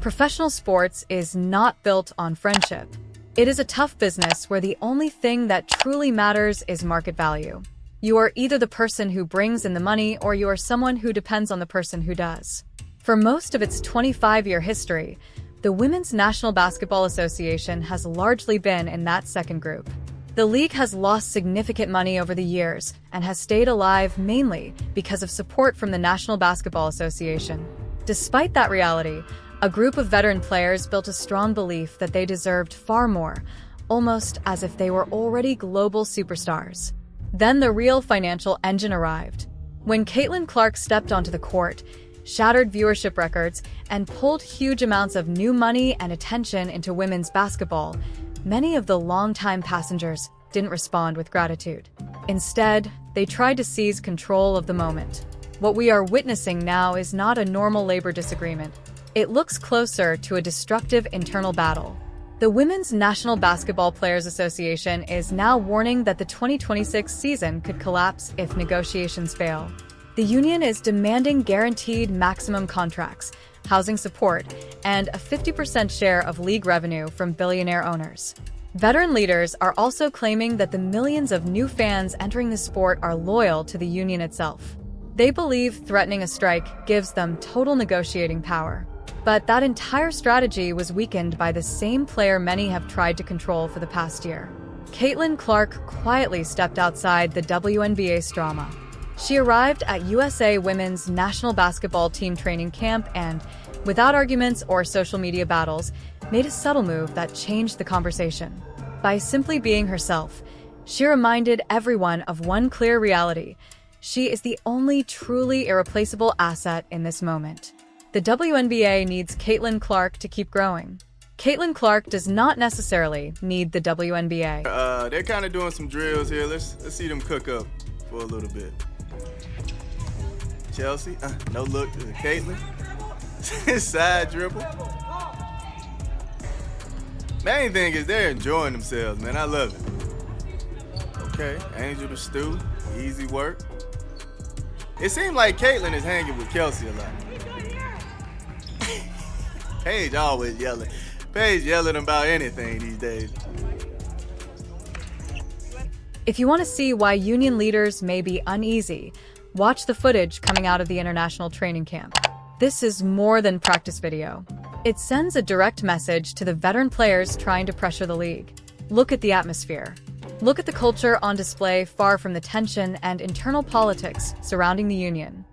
Professional sports is not built on friendship. It is a tough business where the only thing that truly matters is market value. You are either the person who brings in the money or you are someone who depends on the person who does. For most of its 25-year history, the Women's National Basketball Association has largely been in that second group. The league has lost significant money over the years and has stayed alive mainly because of support from the National Basketball Association. Despite that reality, a group of veteran players built a strong belief that they deserved far more, almost as if they were already global superstars. Then the real financial engine arrived. When Caitlin Clark stepped onto the court, shattered viewership records, and pulled huge amounts of new money and attention into women's basketball, many of the longtime passengers didn't respond with gratitude. Instead, they tried to seize control of the moment. What we are witnessing now is not a normal labor disagreement. It looks closer to a destructive internal battle. The Women's National Basketball Players Association is now warning that the 2026 season could collapse if negotiations fail. The union is demanding guaranteed maximum contracts, housing support, and a 50% share of league revenue from billionaire owners. Veteran leaders are also claiming that the millions of new fans entering the sport are loyal to the union itself. They believe threatening a strike gives them total negotiating power. But that entire strategy was weakened by the same player many have tried to control for the past year. Caitlin Clark quietly stepped outside the WNBA's drama. She arrived at USA Women's National Basketball Team training camp and, without arguments or social media battles, made a subtle move that changed the conversation. By simply being herself, she reminded everyone of one clear reality: she is the only truly irreplaceable asset in this moment. The WNBA needs Caitlin Clark to keep growing. Caitlin Clark does not necessarily need the WNBA. They're kind of doing some drills here. Let's see them cook up for a little bit. Chelsea, no look to Caitlin. Side dribble. Main thing is they're enjoying themselves, man. I love it. Okay, Angel to Stu, easy work. It seems like Caitlin is hanging with Kelsey a lot. Paige always yelling. Paige yelling about anything these days. If you want to see why union leaders may be uneasy, watch the footage coming out of the international training camp. This is more than practice video. It sends a direct message to the veteran players trying to pressure the league. Look at the atmosphere. Look at the culture on display, far from the tension and internal politics surrounding the union.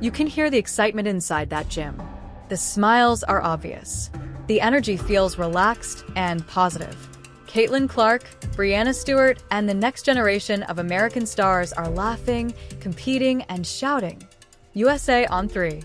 You can hear the excitement inside that gym. The smiles are obvious. The energy feels relaxed and positive. Caitlin Clark, Breanna Stewart, and the next generation of American stars are laughing, competing, and shouting. USA on 3.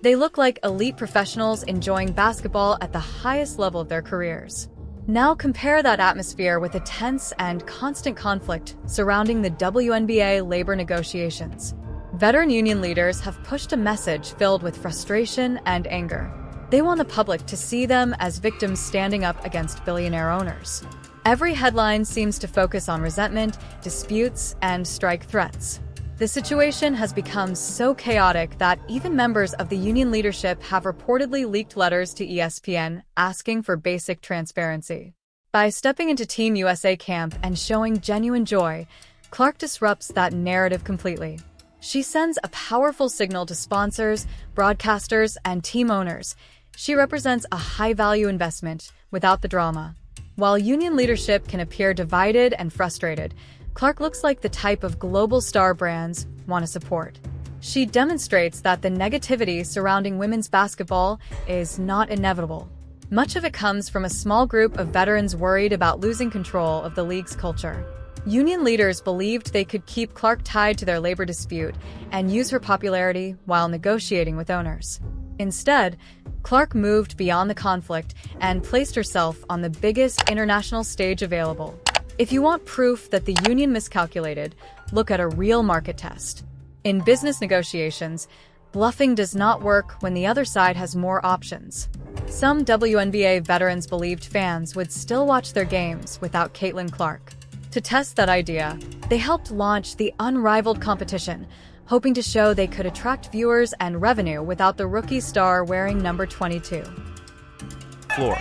They look like elite professionals enjoying basketball at the highest level of their careers. Now compare that atmosphere with the tense and constant conflict surrounding the WNBA labor negotiations. Veteran union leaders have pushed a message filled with frustration and anger. They want the public to see them as victims standing up against billionaire owners. Every headline seems to focus on resentment, disputes, and strike threats. The situation has become so chaotic that even members of the union leadership have reportedly leaked letters to ESPN asking for basic transparency. By stepping into Team USA camp and showing genuine joy, Clark disrupts that narrative completely. She sends a powerful signal to sponsors, broadcasters, and team owners. She represents a high-value investment without the drama. While union leadership can appear divided and frustrated, Clark looks like the type of global star brands want to support. She demonstrates that the negativity surrounding women's basketball is not inevitable. Much of it comes from a small group of veterans worried about losing control of the league's culture. Union leaders believed they could keep Clark tied to their labor dispute and use her popularity while negotiating with owners. Instead, Clark moved beyond the conflict and placed herself on the biggest international stage available. If you want proof that the union miscalculated, look at a real market test. In business negotiations, bluffing does not work when the other side has more options. Some WNBA veterans believed fans would still watch their games without Caitlin Clark. To test that idea, they helped launch the unrivaled competition, hoping to show they could attract viewers and revenue without the rookie star wearing number 22. floor.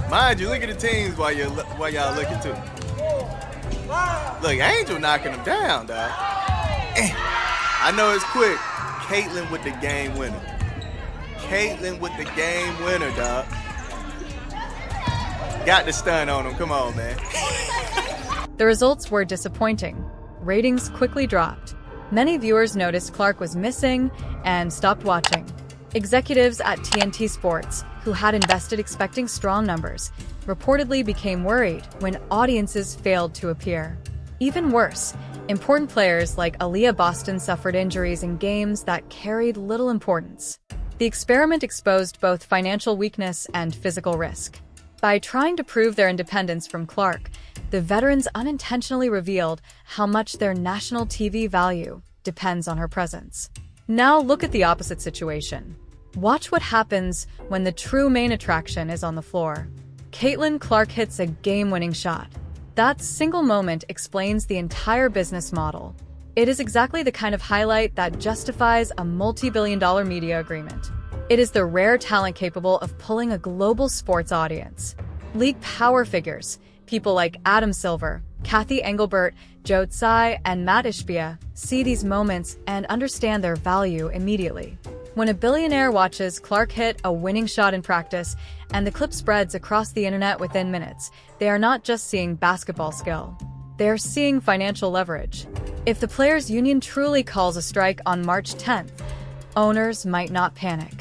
Mind you, look at the teams while y'all looking too. Look, Angel knocking them down, dog. I know it's quick. Caitlin with the game winner. Caitlin with the game winner, dog. Got the stun on him. Come on, man. The results were disappointing. Ratings quickly dropped. Many viewers noticed Clark was missing and stopped watching. Executives at TNT Sports, who had invested expecting strong numbers, reportedly became worried when audiences failed to appear. Even worse, important players like Aaliyah Boston suffered injuries in games that carried little importance. The experiment exposed both financial weakness and physical risk. By trying to prove their independence from Clark, the veterans unintentionally revealed how much their national TV value depends on her presence. Now look at the opposite situation. Watch what happens when the true main attraction is on the floor. Caitlin Clark hits a game-winning shot. That single moment explains the entire business model. It is exactly the kind of highlight that justifies a multi-billion-dollar media agreement. It is the rare talent capable of pulling a global sports audience. League power figures, people like Adam Silver, Kathy Engelbert, Joe Tsai, and Matt Ishbia, see these moments and understand their value immediately. When a billionaire watches Clark hit a winning shot in practice and the clip spreads across the internet within minutes, they are not just seeing basketball skill. They are seeing financial leverage. If the players' union truly calls a strike on March 10th, owners might not panic.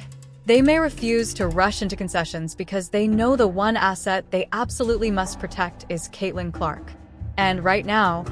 They may refuse to rush into concessions because they know the one asset they absolutely must protect is Caitlin Clark. And right now,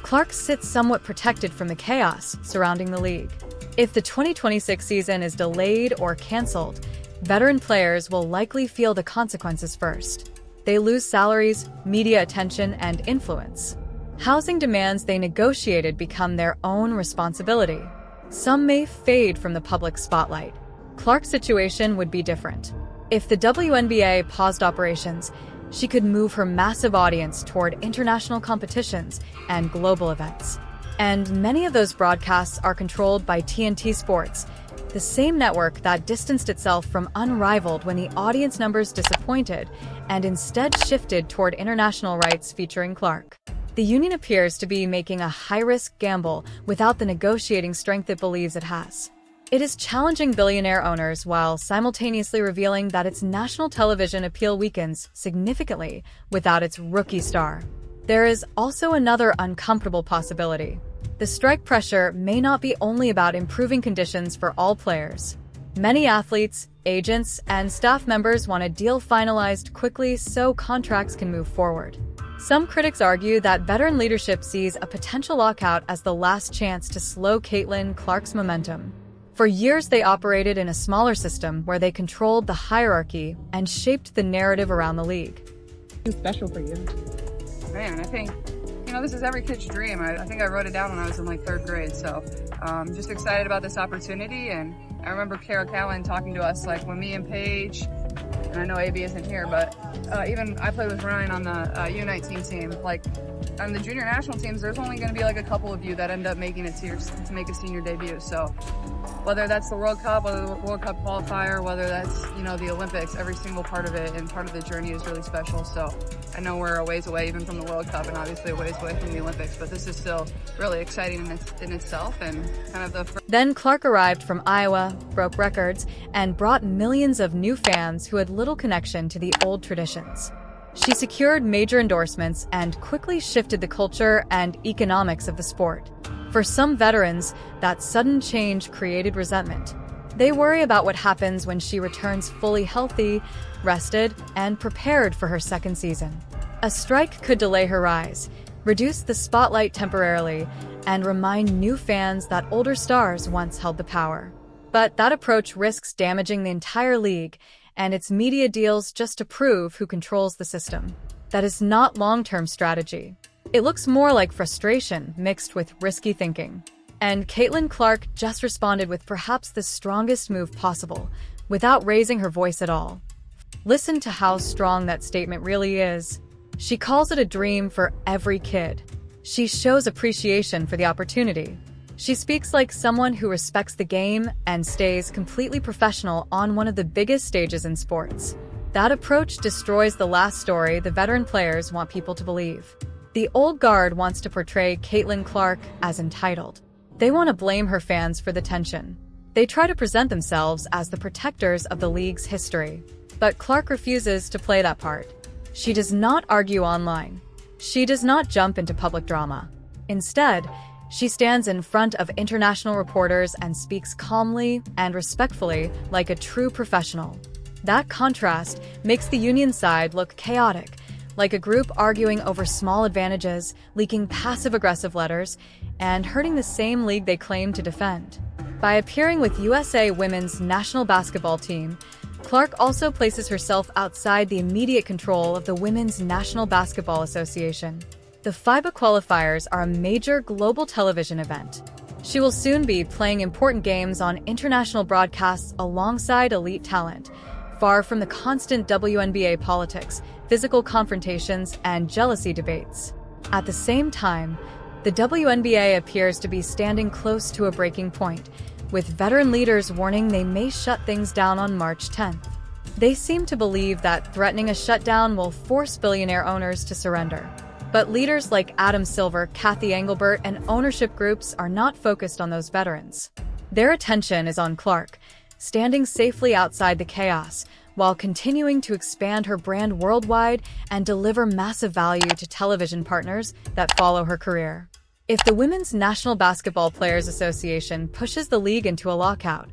Clark sits somewhat protected from the chaos surrounding the league. If the 2026 season is delayed or canceled, veteran players will likely feel the consequences first. They lose salaries, media attention, and influence. Housing demands they negotiated become their own responsibility. Some may fade from the public spotlight. Clark's situation would be different. If the WNBA paused operations, she could move her massive audience toward international competitions and global events. And many of those broadcasts are controlled by TNT Sports, the same network that distanced itself from unrivaled when the audience numbers disappointed and instead shifted toward international rights featuring Clark. The union appears to be making a high-risk gamble without the negotiating strength it believes it has. It is challenging billionaire owners while simultaneously revealing that its national television appeal weakens significantly without its rookie star. There is also another uncomfortable possibility. The strike pressure may not be only about improving conditions for all players. Many athletes, agents, and staff members want a deal finalized quickly so contracts can move forward. Some critics argue that veteran leadership sees a potential lockout as the last chance to slow Caitlin Clark's momentum. For years, they operated in a smaller system where they controlled the hierarchy and shaped the narrative around the league. It's special for you. Man, I think, this is every kid's dream. I think I wrote it down when I was in third grade. So just excited about this opportunity. And I remember Kara Callan talking to us when me and Paige, and I know AB isn't here, but even I played with Ryan on the U19 team. On the junior national teams, there's only going to be a couple of you that end up making it to make a senior debut. So whether that's the World Cup, whether the World Cup qualifier, whether that's, the Olympics, every single part of it and part of the journey is really special. So I know we're a ways away even from the World Cup and obviously a ways away from the Olympics, but this is still really exciting in itself and kind of the first. Then Clark arrived from Iowa, broke records, and brought millions of new fans who had little connection to the old traditions. She secured major endorsements and quickly shifted the culture and economics of the sport. For some veterans, that sudden change created resentment. They worry about what happens when she returns fully healthy, rested, and prepared for her second season. A strike could delay her rise, reduce the spotlight temporarily, and remind new fans that older stars once held the power. But that approach risks damaging the entire league and its media deals just to prove who controls the system. That is not long-term strategy. It looks more like frustration mixed with risky thinking. And Caitlin Clark just responded with perhaps the strongest move possible, without raising her voice at all. Listen to how strong that statement really is. She calls it a dream for every kid. She shows appreciation for the opportunity. She speaks like someone who respects the game and stays completely professional on one of the biggest stages in sports. That approach destroys the last story the veteran players want people to believe. The old guard wants to portray Caitlin Clark as entitled. They want to blame her fans for the tension. They try to present themselves as the protectors of the league's history. But Clark refuses to play that part. She does not argue online. She does not jump into public drama. Instead, she stands in front of international reporters and speaks calmly and respectfully like a true professional. That contrast makes the Union side look chaotic, like a group arguing over small advantages, leaking passive-aggressive letters, and hurting the same league they claim to defend. By appearing with USA Women's national basketball team, Clark also places herself outside the immediate control of the Women's National Basketball Association. The FIBA qualifiers are a major global television event. She will soon be playing important games on international broadcasts alongside elite talent, far from the constant WNBA politics, physical confrontations, and jealousy debates. At the same time, the WNBA appears to be standing close to a breaking point, with veteran leaders warning they may shut things down on March 10th. They seem to believe that threatening a shutdown will force billionaire owners to surrender. But leaders like Adam Silver, Kathy Engelbert, and ownership groups are not focused on those veterans. Their attention is on Clark, standing safely outside the chaos, while continuing to expand her brand worldwide and deliver massive value to television partners that follow her career. If the Women's National Basketball Players Association pushes the league into a lockout,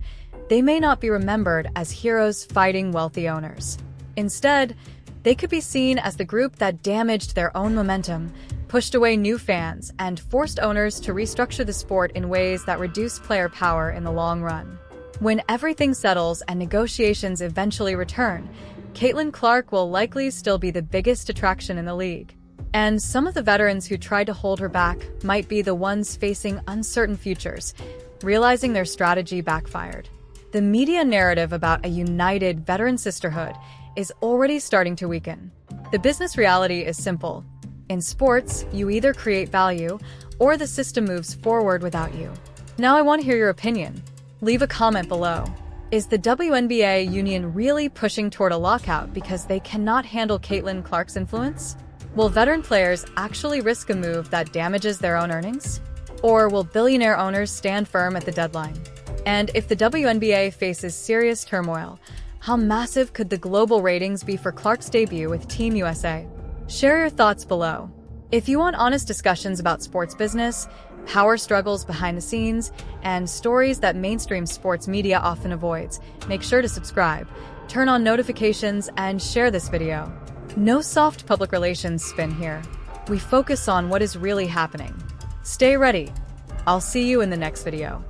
they may not be remembered as heroes fighting wealthy owners. Instead, they could be seen as the group that damaged their own momentum, pushed away new fans, and forced owners to restructure the sport in ways that reduce player power in the long run. When everything settles and negotiations eventually return, Caitlin Clark will likely still be the biggest attraction in the league. And some of the veterans who tried to hold her back might be the ones facing uncertain futures, realizing their strategy backfired. The media narrative about a united veteran sisterhood is already starting to weaken. The business reality is simple. In sports, you either create value or the system moves forward without you. Now I want to hear your opinion. Leave a comment below. Is the WNBA union really pushing toward a lockout because they cannot handle Caitlin Clark's influence? Will veteran players actually risk a move that damages their own earnings? Or will billionaire owners stand firm at the deadline? And if the WNBA faces serious turmoil, how massive could the global ratings be for Clark's debut with Team USA? Share your thoughts below. If you want honest discussions about sports business, power struggles behind the scenes, and stories that mainstream sports media often avoids, make sure to subscribe, turn on notifications, and share this video. No soft public relations spin here. We focus on what is really happening. Stay ready. I'll see you in the next video.